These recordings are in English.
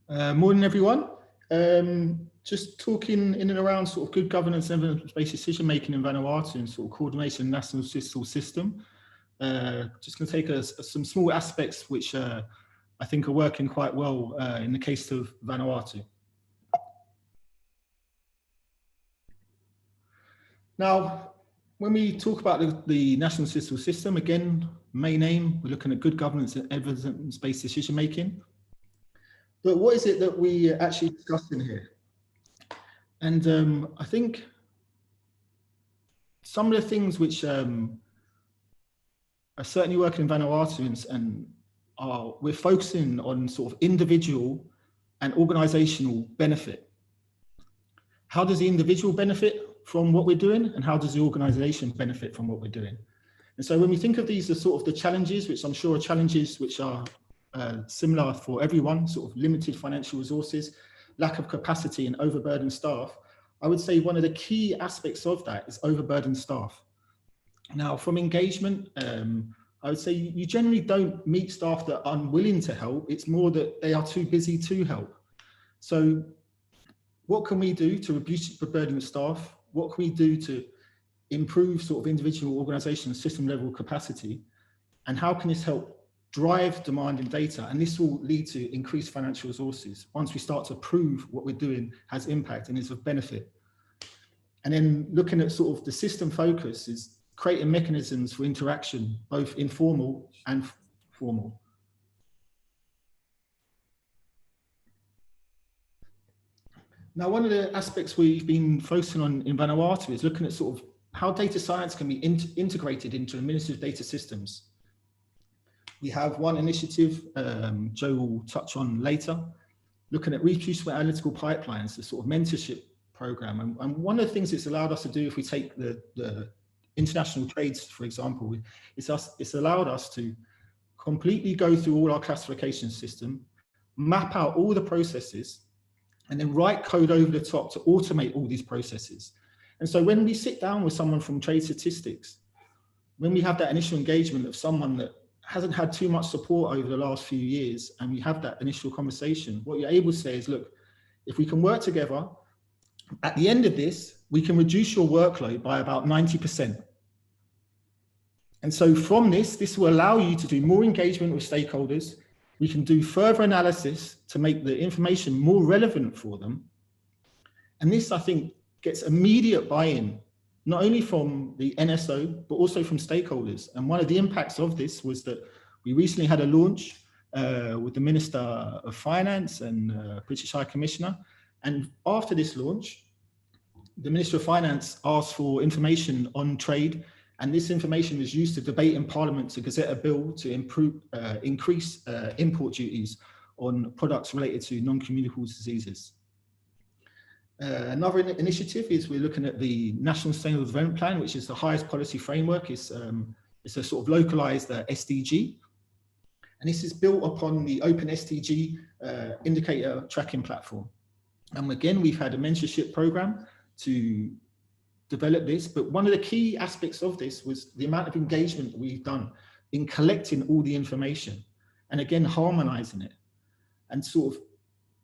Morning, everyone. Just talking in and around sort of good governance and evidence-based decision-making in Vanuatu and sort of coordination of national statistical system. Just going to take some small aspects which I think are working quite well in the case of Vanuatu. Now, when we talk about the national statistical system, again, main aim, we're looking at good governance and evidence-based decision-making. But what is it that we actually discussed in here? And I think some of the things which are certainly working in Vanuatu and we're focusing on sort of individual and organizational benefit. How does the individual benefit from what we're doing, and how does the organization benefit from what we're doing? And so when we think of these as sort of the challenges, which I'm sure are challenges which are similar for everyone, sort of limited financial resources, lack of capacity and overburdened staff, I would say one of the key aspects of that is overburdened staff. Now, from engagement, I would say you generally don't meet staff that are unwilling to help. It's more that they are too busy to help. So what can we do to reduce the burden of staff? What can we do to improve sort of individual organization and system level capacity? And how can this help drive demand in data? And this will lead to increased financial resources once we start to prove what we're doing has impact and is of benefit. And then looking at sort of the system focus is creating mechanisms for interaction, both informal and formal. Now, one of the aspects we've been focusing on in Vanuatu is looking at sort of how data science can be integrated into administrative data systems. We have one initiative, Joe will touch on later, looking at reproducible analytical pipelines, the sort of mentorship program. And one of the things it's allowed us to do, if we take the international trades, for example, it's allowed us to completely go through all our classification system, map out all the processes, and then write code over the top to automate all these processes. And so when we sit down with someone from trade statistics, when we have that initial engagement of someone that hasn't had too much support over the last few years, and we have that initial conversation, what you're able to say is, look, if we can work together, at the end of this, we can reduce your workload by about 90%. And so from this will allow you to do more engagement with stakeholders. We can do further analysis to make the information more relevant for them. And this, I think, gets immediate buy-in, not only from the NSO, but also from stakeholders. And one of the impacts of this was that we recently had a launch with the Minister of Finance and British High Commissioner. And after this launch, the Minister of Finance asked for information on trade, and this information was used to debate in Parliament to gazette a bill to increase import duties on products related to non-communicable diseases. Another initiative is we're looking at the National Sustainable Development Plan, which is the highest policy framework. It's a sort of localized SDG. And this is built upon the Open SDG indicator tracking platform. And again, we've had a mentorship program to develop this, but one of the key aspects of this was the amount of engagement we've done in collecting all the information and again, harmonizing it. And sort of,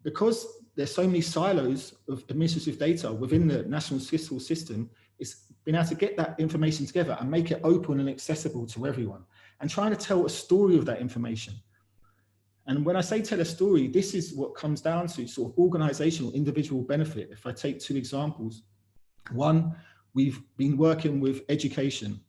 because there's so many silos of administrative data within the national statistical system, it's been able to get that information together and make it open and accessible to everyone and trying to tell a story of that information. And when I say tell a story, this is what comes down to sort of organizational individual benefit. If I take two examples, one, we've been working with education.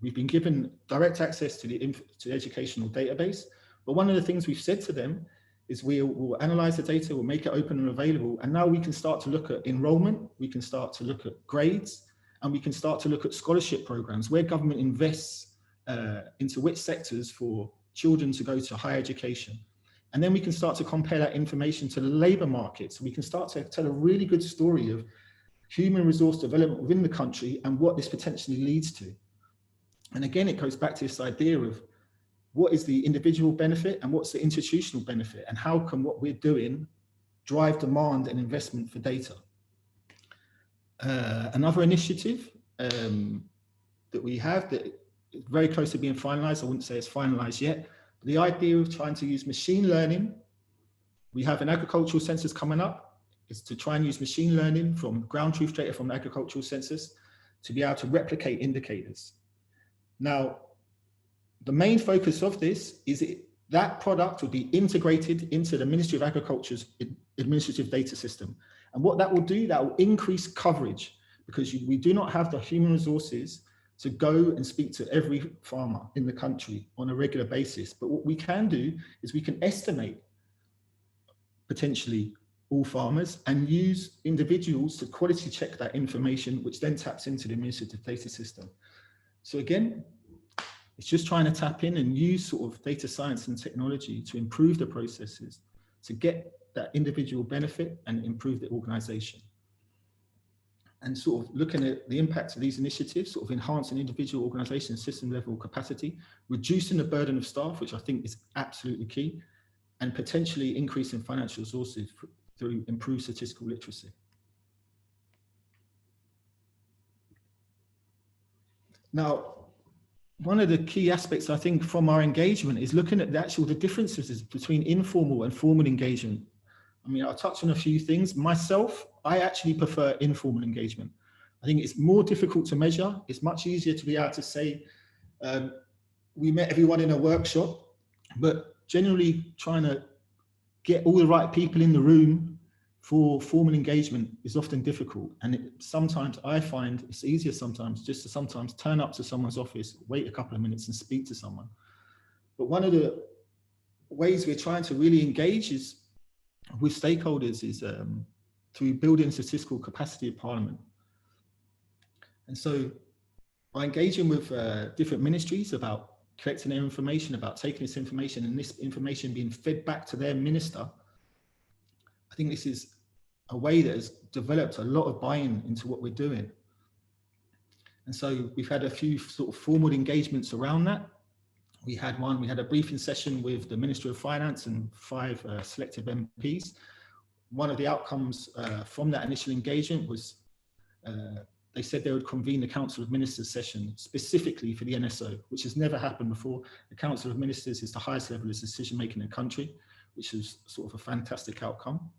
We've been given direct access to the educational database, but one of the things we've said to them is we will analyze the data, we'll make it open and available, and now we can start to look at enrollment, we can start to look at grades, and we can start to look at scholarship programs where government invests into which sectors for children to go to higher education. And then we can start to compare that information to the labour market. So we can start to tell a really good story of human resource development within the country and what this potentially leads to. And again, it goes back to this idea of what is the individual benefit and what's the institutional benefit, and how can what we're doing drive demand and investment for data. Another initiative that we have that is very close to being finalized, I wouldn't say it's finalized yet, but the idea of trying to use machine learning We have an agricultural census coming up. It's to try and use machine learning from ground truth data from the agricultural census to be able to replicate indicators. Now, the main focus of this is that product will be integrated into the Ministry of Agriculture's administrative data system. And what that will do, that will increase coverage, because we do not have the human resources to go and speak to every farmer in the country on a regular basis. But what we can do is we can estimate potentially all farmers and use individuals to quality check that information, which then taps into the administrative data system. So again, it's just trying to tap in and use sort of data science and technology to improve the processes, to get that individual benefit and improve the organization. And sort of looking at the impact of these initiatives, sort of enhancing individual organization system level capacity, reducing the burden of staff, which I think is absolutely key, and potentially increasing financial resources through improved statistical literacy. Now, one of the key aspects, I think, from our engagement is looking at the differences between informal and formal engagement. I mean, I'll touch on a few things. Myself, I actually prefer informal engagement. I think it's more difficult to measure. It's much easier to be able to say, we met everyone in a workshop, but generally trying to get all the right people in the room for formal engagement is often difficult. And sometimes I find it's easier sometimes just to sometimes turn up to someone's office, wait a couple of minutes and speak to someone. But one of the ways we're trying to really engage is with stakeholders is through building statistical capacity of Parliament. And so by engaging with different ministries about collecting their information, about taking this information and this information being fed back to their minister, I think this is a way that has developed a lot of buy-in into what we're doing. And so we've had a few sort of formal engagements around that. We had a briefing session with the Minister of Finance and 5 selective MPs. One of the outcomes from that initial engagement was they said they would convene the Council of Ministers session specifically for the NSO, which has never happened before. The Council of Ministers is the highest level of decision-making in the country, which is sort of a fantastic outcome.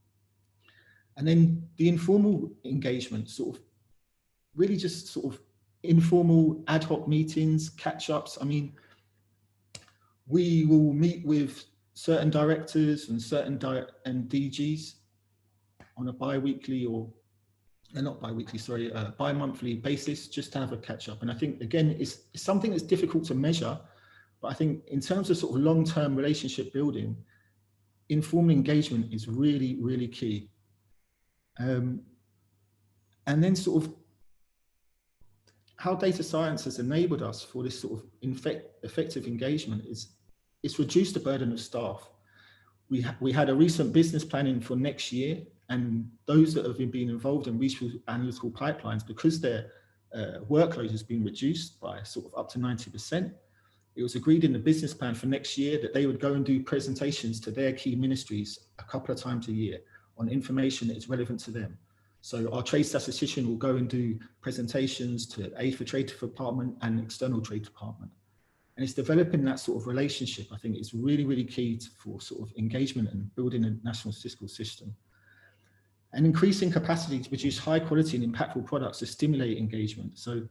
And then the informal engagement, sort of really just sort of informal ad hoc meetings, catch-ups. I mean, we will meet with certain directors and certain DGs on a bi-weekly or not bi-weekly, sorry, bi-monthly basis, just to have a catch-up. And I think, again, it's something that's difficult to measure, but I think in terms of sort of long-term relationship building, informal engagement is really, really key. And then sort of how data science has enabled us for this sort of effective engagement is it's reduced the burden of staff. We had a recent business planning for next year, and those that have been involved in research analytical pipelines, because their workload has been reduced by sort of up to 90%, it was agreed in the business plan for next year that they would go and do presentations to their key ministries a couple of times a year on information that is relevant to them. So our trade statistician will go and do presentations to Aid for Trade Department and External Trade Department. And it's developing that sort of relationship. I think it's really, really key for sort of engagement and building a national statistical system. And increasing capacity to produce high quality and impactful products to stimulate engagement. So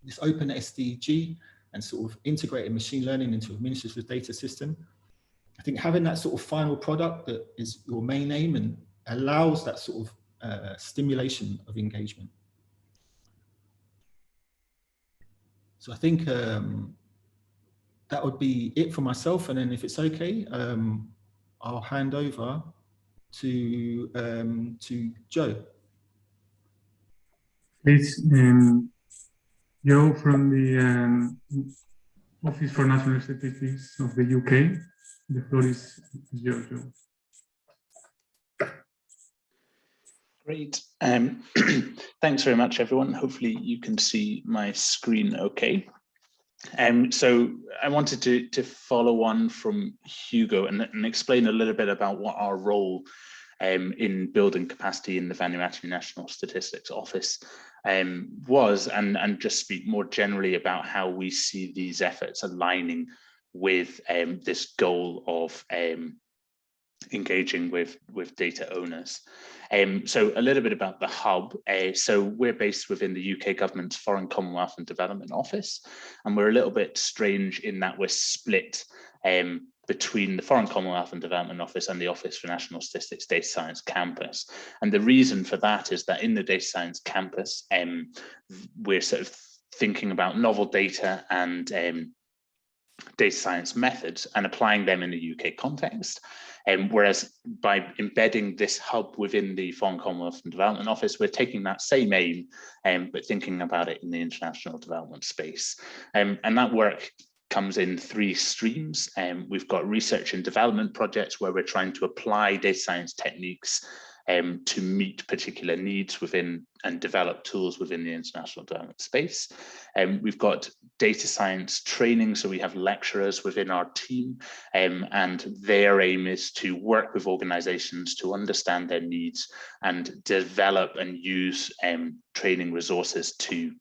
this open SDG and sort of integrated machine learning into administrative data system. I think having that sort of final product that is your main aim and allows that sort of stimulation of engagement. So I think that would be it for myself. And then if it's okay, I'll hand over to Joe. Please, Joe from the Office for National Statistics of the UK. The floor is yours, Joe. Great. Thanks very much, everyone. Hopefully you can see my screen okay. So I wanted to follow on from Hugo and explain a little bit about what our role in building capacity in the Vanuatu National Statistics Office was, and just speak more generally about how we see these efforts aligning with this goal of engaging with data owners. So a little bit about the hub. So we're based within the UK government's Foreign, Commonwealth and Development Office, and we're a little bit strange in that we're split between the Foreign, Commonwealth and Development Office and the Office for National Statistics Data Science Campus. And the reason for that is that in the Data Science Campus, we're sort of thinking about novel data and data science methods and applying them in a UK context. Whereas by embedding this hub within the Foreign, Commonwealth and Development Office, we're taking that same aim, but thinking about it in the international development space. And that work comes in 3 streams. We've got research and development projects where we're trying to apply data science techniques to meet particular needs within and develop tools within the international development space. We've got data science training, so we have lecturers within our team, and their aim is to work with organizations to understand their needs and develop and use training resources to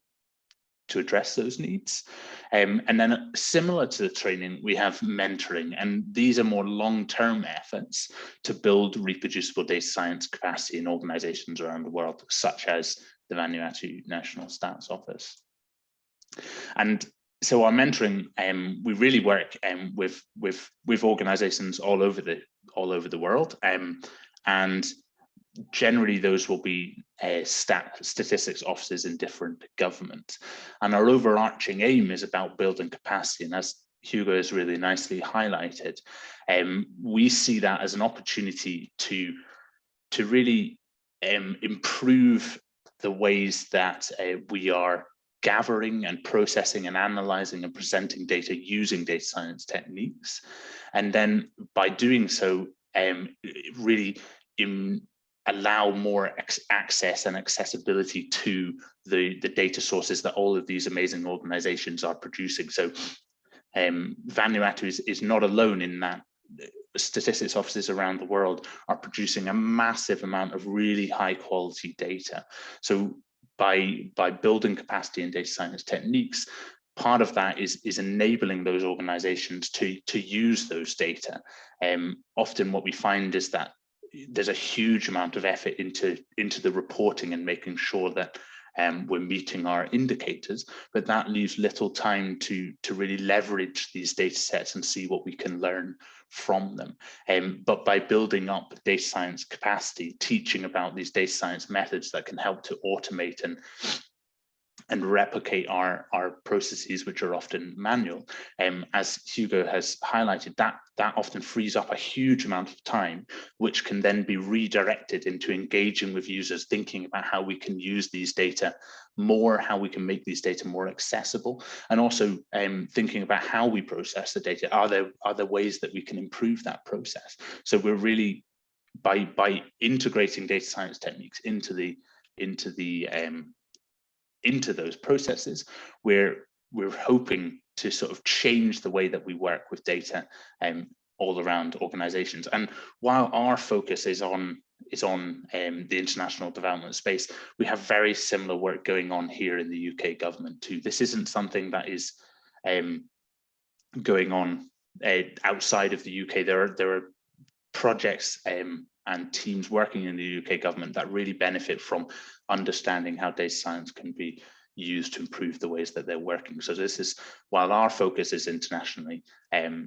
address those needs. And then similar to the training, we have mentoring, and these are more long-term efforts to build reproducible data science capacity in organizations around the world, such as the Vanuatu National Stats Office. And so our mentoring, we really work with organizations all over the world, and generally those will be statistics offices in different governments. And our overarching aim is about building capacity. And as Hugo has really nicely highlighted, we see that as an opportunity to really improve the ways that we are gathering and processing and analyzing and presenting data using data science techniques. And then by doing so, really allow more access and accessibility to the data sources that all of these amazing organizations are producing. So Vanuatu is not alone in that. Statistics offices around the world are producing a massive amount of really high quality data. So by building capacity in data science techniques, part of that is enabling those organizations to use those data. Often what we find is that there's a huge amount of effort into the reporting and making sure that we're meeting our indicators, but that leaves little time to really leverage these data sets and see what we can learn from them. But by building up data science capacity, teaching about these data science methods that can help to automate and replicate our processes, which are often manual, as Hugo has highlighted, that often frees up a huge amount of time, which can then be redirected into engaging with users, thinking about how we can use these data more, how we can make these data more accessible, and also thinking about how we process the data. Are there ways that we can improve that process? So we're really, by integrating data science techniques into those processes, we're hoping to sort of change the way that we work with data all around organizations. And while our focus is on the international development space, we have very similar work going on here in the UK government too. This isn't something that is going on outside of the UK. There are projects and teams working in the UK government that really benefit from understanding how data science can be used to improve the ways that they're working. So this is, while our focus is internationally,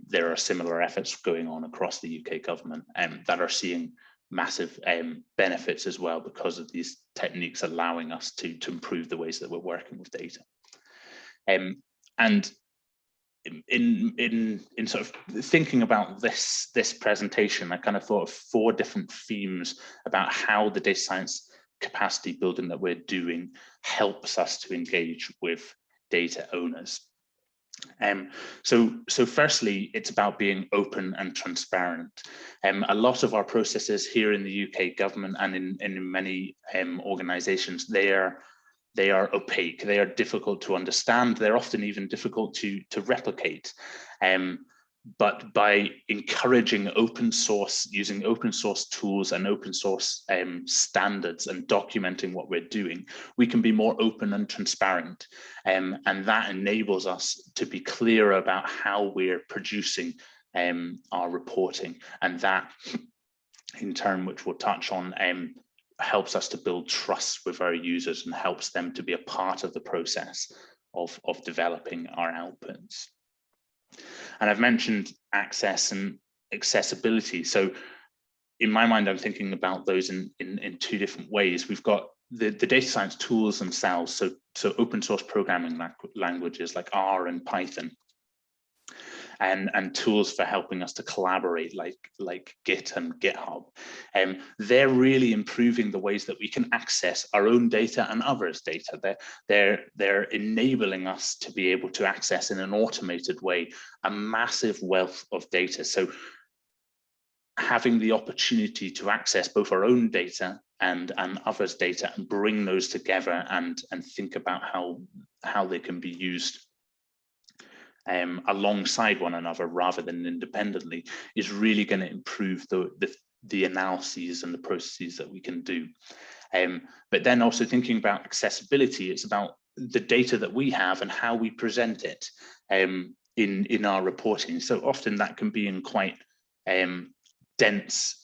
there are similar efforts going on across the UK government that are seeing massive benefits as well because of these techniques allowing us to improve the ways that we're working with data. And in sort of thinking about this presentation, I kind of thought of 4 different themes about how the data science capacity building that we're doing helps us to engage with data owners. So firstly, it's about being open and transparent. A lot of our processes here in the UK government and in many organizations, they are opaque, they are difficult to understand, they're often even difficult to replicate. But by encouraging open source, using open source tools and open source standards and documenting what we're doing, we can be more open and transparent. And that enables us to be clear about how we're producing our reporting. And that in turn, which we'll touch on, helps us to build trust with our users and helps them to be a part of the process of developing our outputs. And I've mentioned access and accessibility. So in my mind, I'm thinking about those in two different ways. We've got the data science tools themselves, so open source programming languages like R and Python, and tools for helping us to collaborate like Git and GitHub. They're really improving the ways that we can access our own data and others' data. They're enabling us to be able to access in an automated way a massive wealth of data. So having the opportunity to access both our own data and others' data and bring those together and think about how they can be used alongside one another rather than independently is really going to improve the analyses and the processes that we can do. But then also thinking about accessibility, it's about the data that we have and how we present it in our reporting. So often that can be in quite dense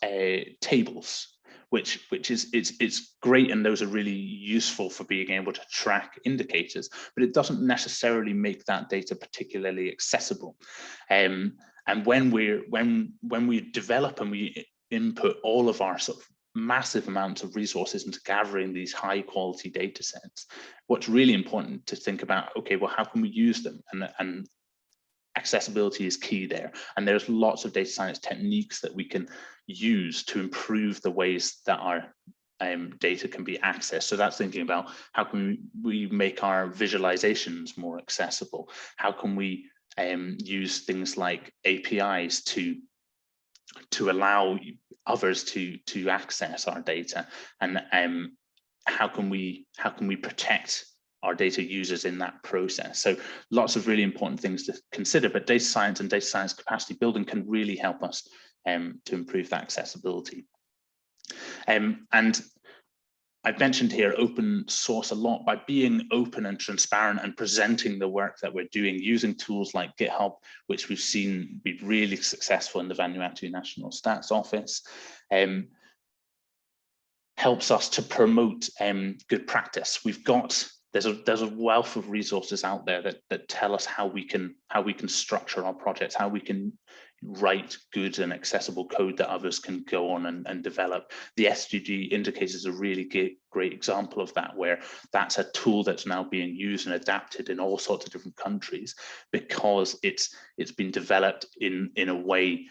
tables, which is it's great, and those are really useful for being able to track indicators, but it doesn't necessarily make that data particularly accessible. And when we develop and we input all of our sort of massive amounts of resources into gathering these high quality data sets, what's really important to think about, okay, well, how can we use them? And accessibility is key there. And there's lots of data science techniques that we can use to improve the ways that our data can be accessed. So that's thinking about how can we make our visualizations more accessible? How can we use things like APIs to allow others to access our data? And how can we protect our data users in that process? So lots of really important things to consider, but data science and data science capacity building can really help us to improve that accessibility. And I've mentioned here open source a lot. By being open and transparent and presenting the work that we're doing using tools like GitHub, which we've seen be really successful in the Vanuatu National Stats Office, helps us to promote good practice. There's a wealth of resources out there that tell us how we can structure our projects, how we can write good and accessible code that others can go on and develop. The SDG indicator is a really great example of that, where that's a tool that's now being used and adapted in all sorts of different countries because it's been developed in a way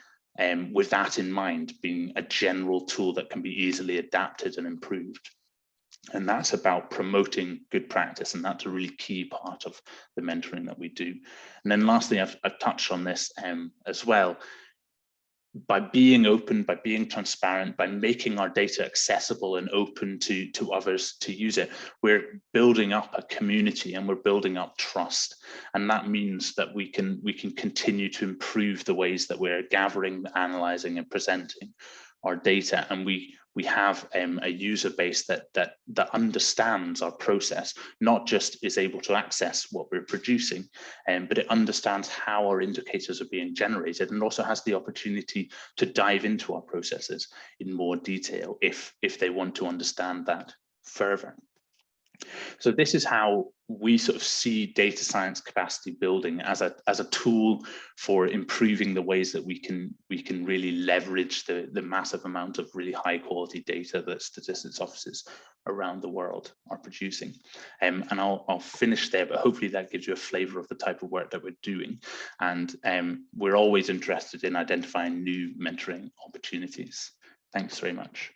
with that in mind, being a general tool that can be easily adapted and improved. And that's about promoting good practice, and that's a really key part of the mentoring that we do. And then lastly, I've touched on this as well. By being open, by being transparent, by making our data accessible and open to others to use it, we're building up a community and we're building up trust. And that means that we can continue to improve the ways that we're gathering, analyzing, and presenting our data. And we have a user base that understands our process, not just is able to access what we're producing, but it understands how our indicators are being generated, and also has the opportunity to dive into our processes in more detail if they want to understand that further. So this is how we sort of see data science capacity building as a tool for improving the ways that we can really leverage the massive amount of really high quality data that statistics offices around the world are producing. And I'll finish there, but hopefully that gives you a flavor of the type of work that we're doing. And we're always interested in identifying new mentoring opportunities. Thanks very much.